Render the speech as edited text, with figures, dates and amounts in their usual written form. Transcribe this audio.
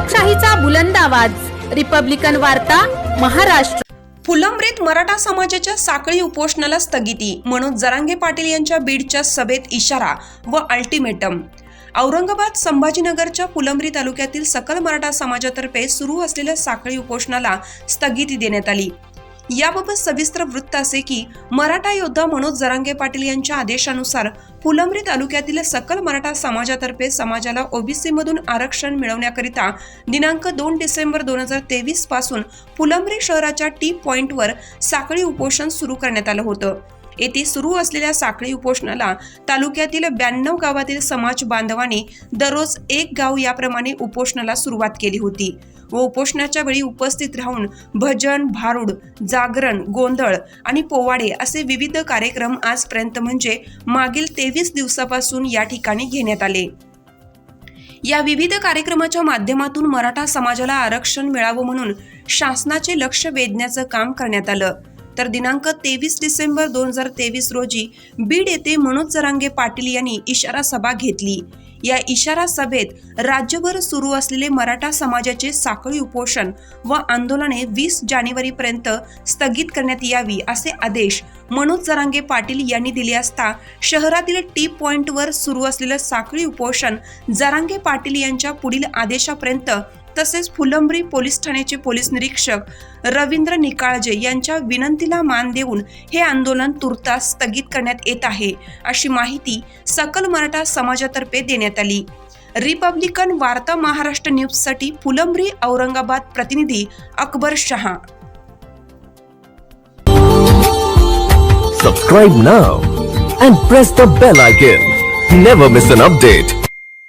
लोकशाहीचा बुलंद आवाज, रिपब्लिकन वार्ता, महाराष्ट्र। फुलंब्रीत मराठा समाजाच्या साखळी उपोषणाला स्थगिती, मनोज जरांगे पाटील यांच्या बीडच्या सभेत इशारा व अल्टिमेटम। औरंगाबाद संभाजीनगरच्या फुलंब्री तालुक्यातील सकल मराठा समाजातर्फे सुरू असलेल्या साखळी उपोषणाला स्थगिती देण्यात आली। याबाबत सविस्तर वृत्त असे की मराठा योद्धा मनोज जरांगे पाटील यांच्या आदेशानुसार फुलंब्री तालुक्यातील सकल मराठा समाजातर्फे समाजाला ओबीसी मधून आरक्षण मिळवण्याकरिता दिनांक 2 डिसेंबर 2023 पासून फुलंब्री शहराच्या टी पॉइंटवर साखळी उपोषण सुरू करण्यात आलं होतं। येथे सुरू असलेल्या साखळी उपोषणाला तालुक्यातील 92 गावातील समाज बांधवांनी दररोज एक गाव याप्रमाणे उपोषणाला सुरुवात केली होती व उपोषणाच्या वेळी उपस्थित राहून भजन, भारुड, जागरण, गोंधळ आणि पोवाडे असे विविध कार्यक्रम आजपर्यंत म्हणजे मागील 23 दिवसापासून या ठिकाणी घेण्यात आले। या विविध कार्यक्रमाच्या माध्यमातून मराठा समाजाला आरक्षण मिळावं म्हणून शासनाचे लक्ष वेधण्याचं काम करण्यात आलं। तर दिनांक 23 डिसेंबर 2023 रोजी बीड येथे मनोज जरांगे पाटील यांनी इशारा सभा घेतली। या इशारा सभेत राज्यभर सुरू असलेले मराठा समाजाचे साखळी उपोषण व आंदोलने 20 जानेवारीपर्यंत स्थगित करण्यात यावी असे आदेश मनोज जरांगे पाटील यांनी दिले असता शहरातील टी पॉइंटवर सुरू असलेले साखळी उपोषण जरांगे पाटील यांच्या पुढील आदेशापर्यंत तसेच फुलंब्री पोलीस ठाण्याचे पोलीस निरीक्षक रवींद्र निकाळजे यांच्या विनंतीला मान देऊन हे आंदोलन तुर्तास स्थगित करण्यात येत आहे अशी माहिती सकल मराठा समाजातर्फे देण्यात आली। रिपब्लिकन वार्ता महाराष्ट्र न्यूज साठी फुलंब्री औरंगाबाद प्रतिनिधी Akbar Shah. Subscribe now and press the bell icon. Never miss an update.